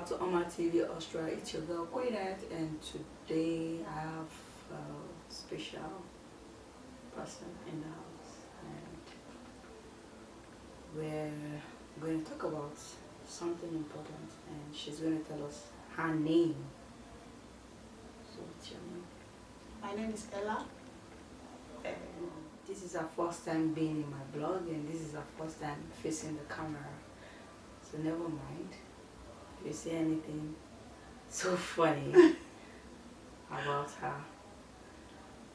back to Oma TV Austria. It's your girl Queenette, and today I have a special person in the house, and we're going to talk about something important, and she's going to tell us her name. So, what's your name? My name is Ella. This is her first time being in my blog, and this is her first time facing the camera. So never mind if you see anything so funny about her.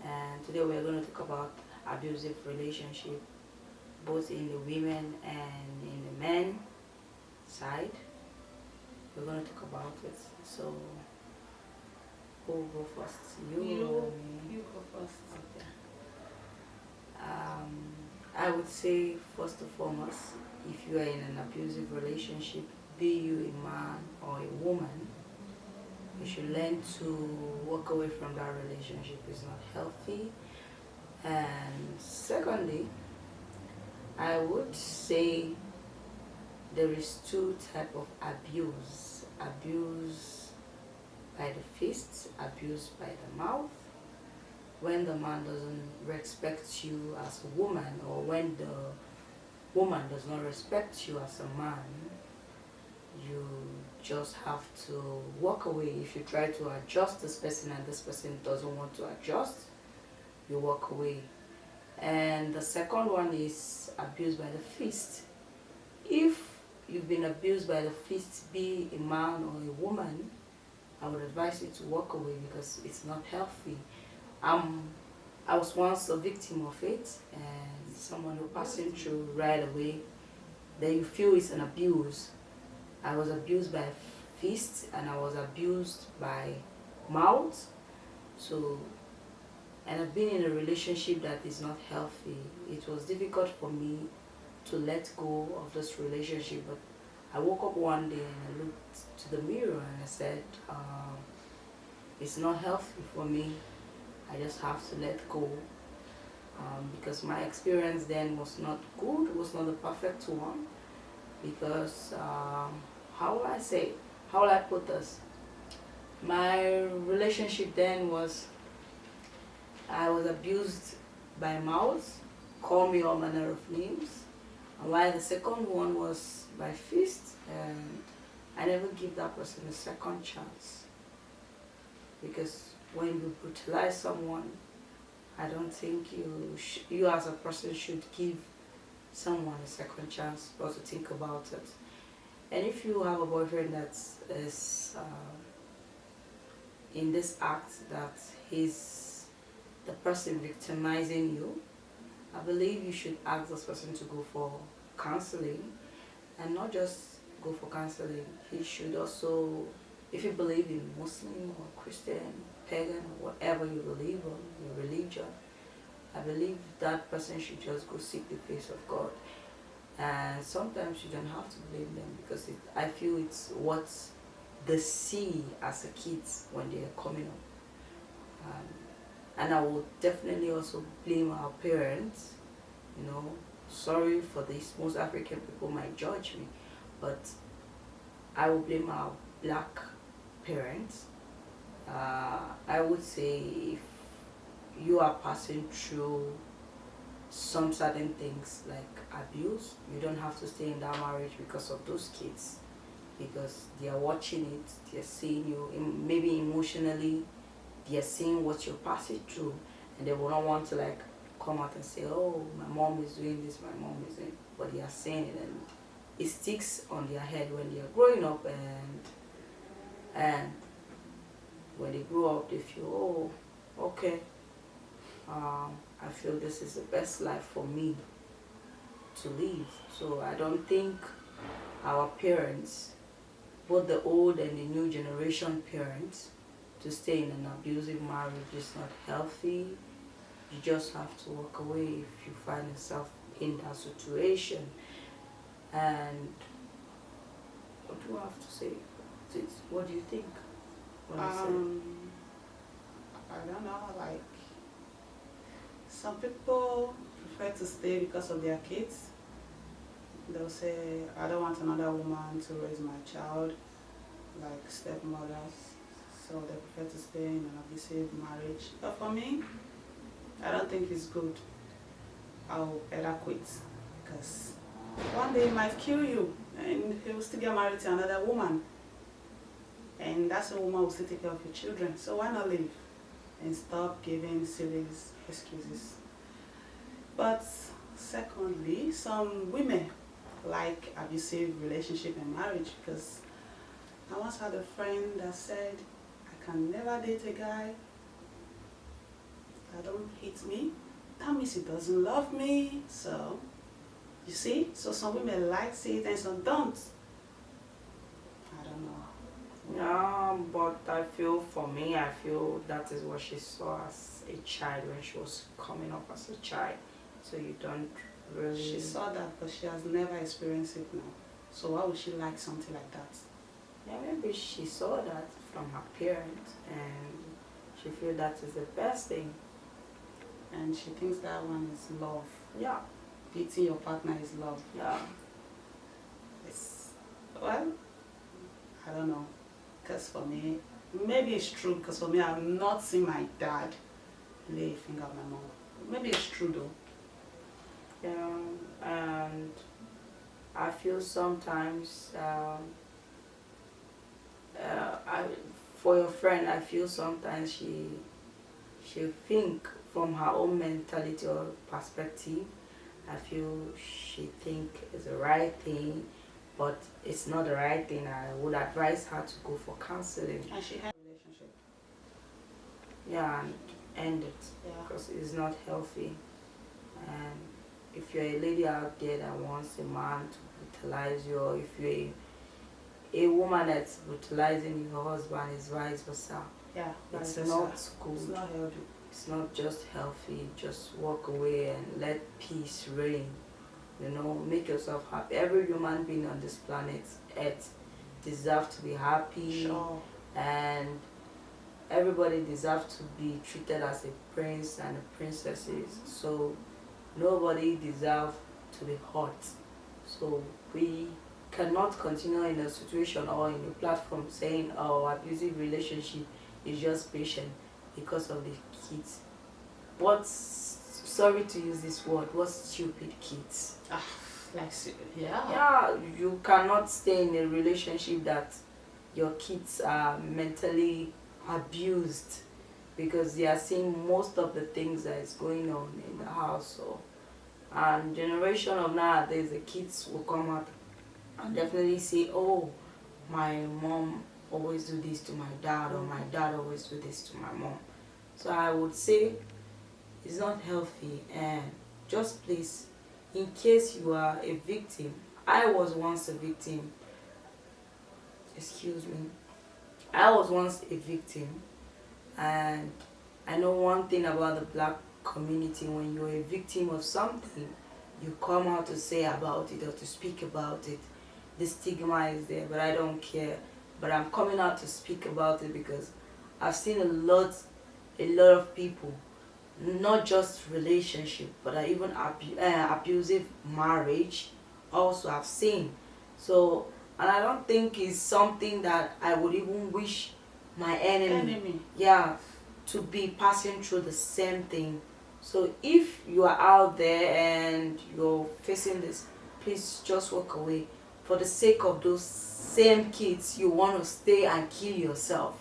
And today we're going to talk about abusive relationship, both in the women and in the men side. We're going to talk about it. So who will go first? You go first. Okay. I would say first and foremost, if you are in an abusive relationship, be you a man or a woman, you should learn to walk away from that relationship. It's not healthy. And secondly, I would say there is two types of abuse. Abuse by the fists, abuse by the mouth. When the man doesn't respect you as a woman, or when the woman does not respect you as a man, you just have to walk away. If you try to adjust this person and this person doesn't want to adjust, you walk away. And the second one is abuse by the fist. If you've been abused by the fist, be a man or a woman, I would advise you to walk away because it's not healthy. I was once a victim of it, and someone who passing through right away, then you feel it's an abuse. I was abused by fists and I was abused by mouth. So, and I've been in a relationship that is not healthy. It was difficult for me to let go of this relationship, but I woke up one day and I looked to the mirror and I said, it's not healthy for me. I just have to let go, because my experience then was not good, was not the perfect one, because how will I put this? My relationship then was, I was abused by mouth, call me all manner of names, and while the second one was by fist, and I never give that person a second chance, because when you brutalize someone, I don't think you as a person should give someone a second chance or to think about it. And if you have a boyfriend that is in this act, that he's the person victimizing you, I believe you should ask this person to go for counseling, and not just go for counseling. He should also, if you believe in Muslim or Christian, pagan, or whatever you believe on, your religion, I believe that person should just go seek the face of God. And sometimes you don't have to blame them, because I feel it's what they see as a kids when they are coming up. And I will definitely also blame our parents. You know, sorry for this, most African people might judge me, but I will blame our black parents. I would say if you are passing through some certain things like abuse, you don't have to stay in that marriage because of those kids, because they are watching it, they are seeing you, maybe emotionally, they are seeing what you're passing through, and they will not want to like come out and say, oh, my mom is doing this, my mom is doing it, but they are saying it, and it sticks on their head when they are growing up, and when they grow up, they feel, oh, okay, I feel this is the best life for me to live. So I don't think our parents, both the old and the new generation parents, to stay in an abusive marriage is not healthy. You just have to walk away if you find yourself in that situation. And what do I have to say? What do you think? I don't know, like, some people prefer to stay because of their kids. They'll say, I don't want another woman to raise my child. like stepmothers, so they prefer to stay in an abusive marriage. But for me, I don't think it's good. I'll better quit because one day it might kill you and he will still get married to another woman. And that's a woman who will still take care of your children. So why not leave and stop giving silly excuses? But secondly, some women like abusive relationship and marriage because I once had a friend that said, I can never date a guy that don't hate me. That means he doesn't love me. So, you see? So some women like it and some don't. I don't know. Yeah, but I feel for me, I feel that is what she saw as a child when she was coming up as a child. So you don't really. She saw that, but she has never experienced it now. So why would she like something like that? Yeah, maybe she saw that from her parents and she feels that is the best thing. And she thinks that one is love. Yeah. Beating your partner is love. Yeah. It's, well, I don't know. Because for me, maybe it's true because for me, I've not seen my dad lay a finger on my mom. Maybe it's true though. And I feel sometimes, for your friend, I feel sometimes she think from her own mentality or perspective. I feel she think it's the right thing, but it's not the right thing. I would advise her to go for counseling. And she had a relationship. Yeah, and end it Yeah. because it's not healthy. And if you're a lady out there that wants a man to brutalize you, or if you're a woman that's brutalizing your husband, it's vice versa. Yeah, It's vice not versa. good. It's not healthy. It's not just healthy. Just walk away and let peace reign. You know, make yourself happy. Every human being on this planet Earth deserves to be happy. Sure. And everybody deserves to be treated as a prince and a princesses. So nobody deserves to be hurt. So we cannot continue in a situation or in a platform saying our abusive relationship is just patient because of the kids. Sorry to use this word, what stupid kids. Like, yeah. Yeah, you cannot stay in a relationship that your kids are mentally abused because they are seeing most of the things that is going on in the house. So, and generation of nowadays, the kids will come out and definitely say, oh, my mom always do this to my dad, or my dad always do this to my mom. So I would say it's not healthy. And just please, in case you are a victim, I was once a victim. Excuse me. I was once a victim, and I know one thing about the black community: when you're a victim of something, you come out to say about it or to speak about it. The stigma is there, but I don't care. But I'm coming out to speak about it because I've seen a lot of people, not just relationship, but even abusive marriage also I've seen. So, and I don't think it's something that I would even wish my enemy. Yeah, to be passing through the same thing. So if you are out there and you're facing this, please just walk away. For the sake of those same kids, you want to stay and kill yourself,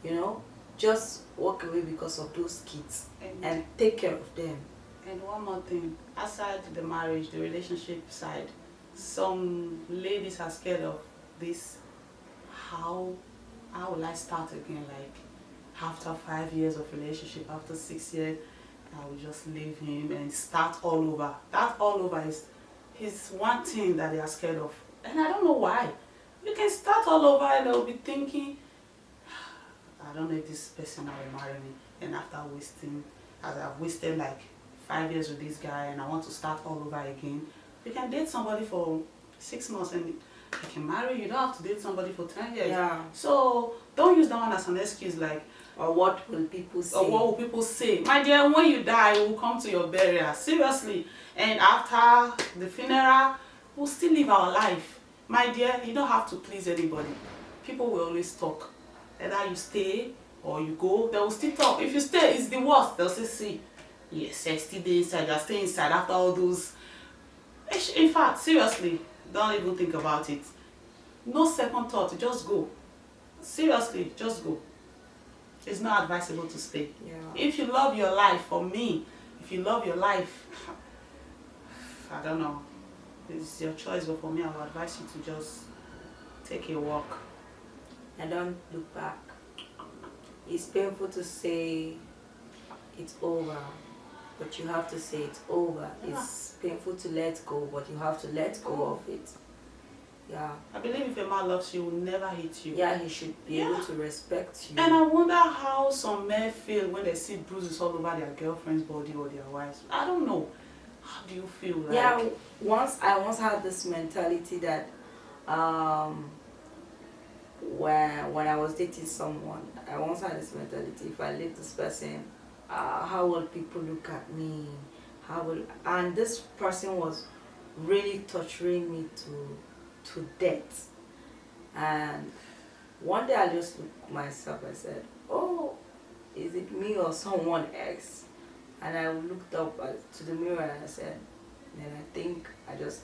you know, just walk away because of those kids and take care of them. And one more thing, aside the marriage, the relationship side, some ladies are scared of this. How will I start again? Like after 5 years of relationship, after 6 years, I will just leave him and start all over. That all over is one thing that they are scared of. And I don't know why. You can start all over and they'll be thinking, I don't know if this person will marry me. And after as I've wasted like 5 years with this guy and I want to start all over again, you can date somebody for 6 months and you can marry. You don't have to date somebody for 10 years. Yeah. So don't use that one as an excuse like, or what will people say? Or what will people say? My dear, when you die, we'll come to your burial. Seriously. And after the funeral, we'll still live our life. My dear, you don't have to please anybody. people will always talk. Either you stay or you go, they will still talk. If you stay, it's the worst. They'll say, see, yes, I still there inside, you are staying inside after all those. In fact, seriously, don't even think about it. No second thought, just go. Seriously, just go. It's not advisable to stay. Yeah. If you love your life, for me, if you love your life, I don't know, it's your choice, but for me, I would advise you to just take a walk. And don't look back. It's painful to say it's over, but you have to say it's over. Yeah. It's painful to let go, but you have to let go of it. Yeah. I believe if a man loves you, he will never hate you. Yeah, he should be able to respect you. And I wonder how some men feel when they see bruises all over their girlfriend's body or their wife's. I don't know. How do you feel? Like? Yeah, I once had this mentality that when I was dating someone, I once had this mentality: if I leave this person, how will people look at me? And this person was really torturing me to death. And one day I just looked at myself. I said, "Oh, is it me or someone else?" And I looked up to the mirror and I said, "Man, I think I just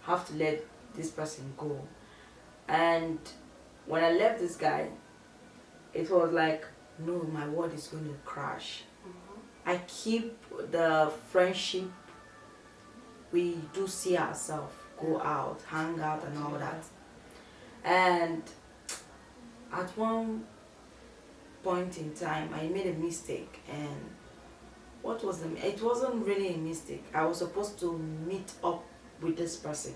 have to let this person go." And when I left this guy, it was like, no, my world is going to crash. I keep the friendship. We do see ourselves, go out, hang out and all that. And at one point in time, I made a mistake. And it wasn't really a mistake. I was supposed to meet up with this person.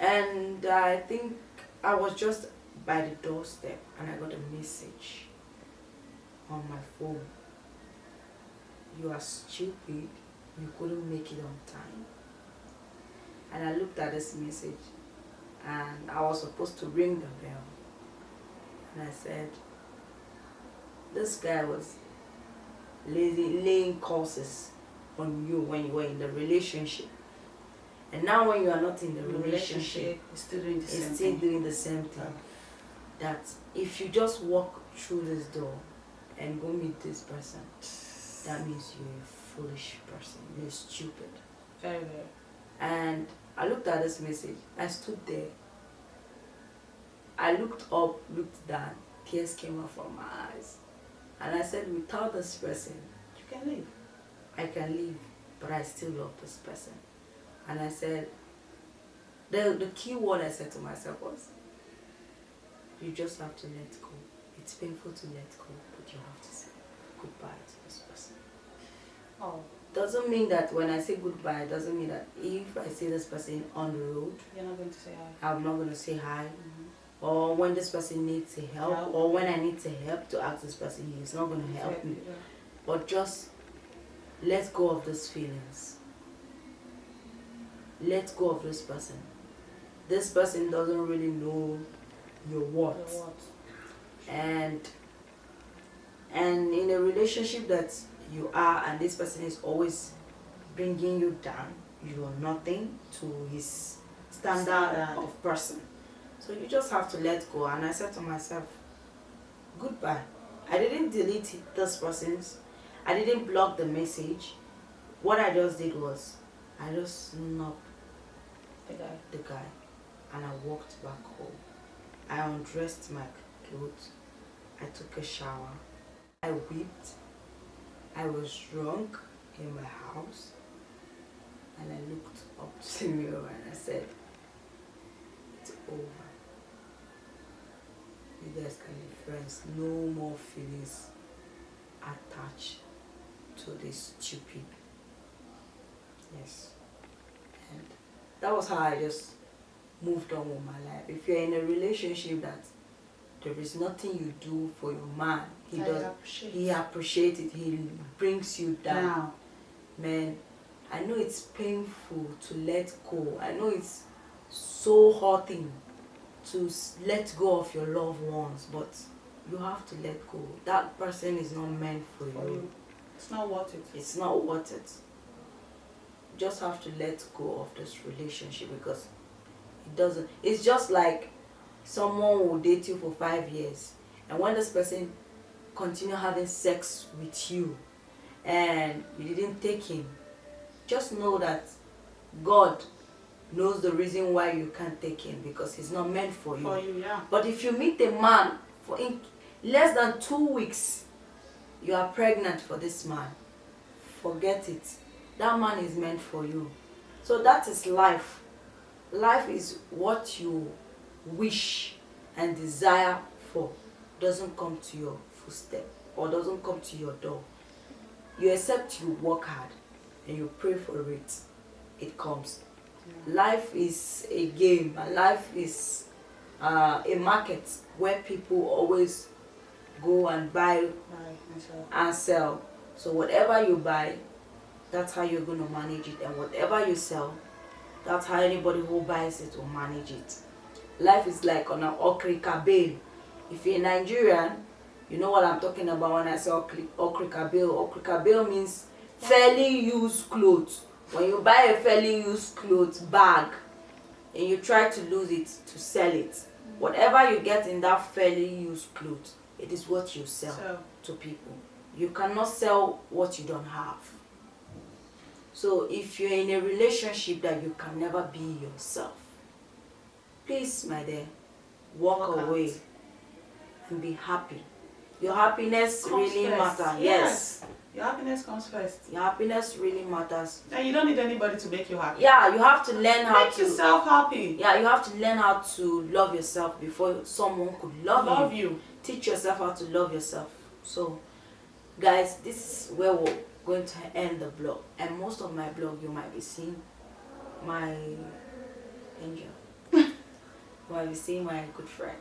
And I think I was just by the doorstep and I got a message on my phone. "You are stupid. You couldn't make it on time." And I looked at this message and I was supposed to ring the bell. And I said, this guy was laying curses on you when you were in the relationship. And now when you are not in the relationship, it's still doing the same it's thing. still doing the same thing. That if you just walk through this door and go meet this person, that means you're a foolish person. You're stupid. Very, very. And I looked at this message. I stood there. I looked up, looked down. Tears came out from my eyes. And I said, without this person, You can leave. I can leave, but I still love this person. And I said, the key word I said to myself was, you just have to let go. It's painful to let go, but you have to say goodbye to this person. Oh. Doesn't mean that when I say goodbye, it doesn't mean that if I see this person on the road, You're not going to say hi. I'm not going to say hi. Or when this person needs help, or when I need help to ask this person, he's not going to help me. Yeah. But just let go of those feelings. Let go of this person. This person doesn't really know your worth. And in a relationship that you are and this person is always bringing you down, you are nothing to his standard of person. So you just have to let go. And I said to myself, goodbye. I didn't delete this person's. I didn't block the message. What I just did was, I just snubbed the guy and I walked back home. I undressed my clothes. I took a shower. I wept. I was drunk in my house. And I looked up to the mirror and I said, it's over. You guys can be friends. No more feelings attached to this stupid. Yes. And that was how I just moved on with my life. If you're in a relationship that there is nothing you do for your man, he appreciates it, he brings you down. Man, I know it's painful to let go. I know it's so hurting to let go of your loved ones, but you have to let go. That person is not meant for you. It's not worth it. It's not worth it. You just have to let go of this relationship because it doesn't. It's just like Someone will date you for 5 years, and when this person continue having sex with you and you didn't take him, just know that God knows the reason why you can't take him, because he's not meant for you. For you, yeah. But if you meet a man for in less than 2 weeks, you are pregnant for this man, forget it. That man is meant for you. So that is life. Life is what you wish and desire for doesn't come to your footstep or doesn't come to your door. You accept, you work hard, and you pray for it. It comes. Yeah. Life is a game, and life is a market where people always go and buy and sell. So whatever you buy, that's how you're going to manage it, and whatever you sell, that's how anybody who buys it will manage it. Life is like on an okrika bale. If you're Nigerian, you know what I'm talking about when I say okrika bale. Okrika bale means fairly used clothes. When you buy a fairly used clothes bag and you try to lose it to sell it, whatever you get in that fairly used clothes, it is what you sell to people. You cannot sell what you don't have. So if you're in a relationship that you can never be yourself, please, my dear, walk away and be happy. Your happiness really matters. Yes. Your happiness comes first. Your happiness really matters. And you don't need anybody to make you happy. Yeah, you have to learn how to make yourself happy. Yeah, you have to learn how to love yourself before someone could love you. Teach yourself how to love yourself. So, guys, this is where we're going to end the blog. And most of my blog, you might be seeing my angel. You might be seeing my good friend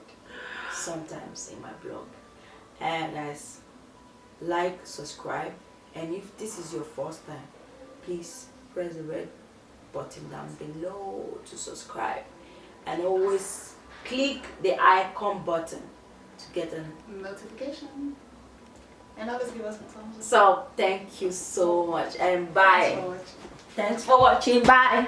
sometimes in my blog. And guys, like, subscribe, and if this is your first time, please press the red button down below to subscribe, and always click the icon button to get a notification, and always give us a thumbs up. So thank you so much, and bye. Thanks for watching. Bye.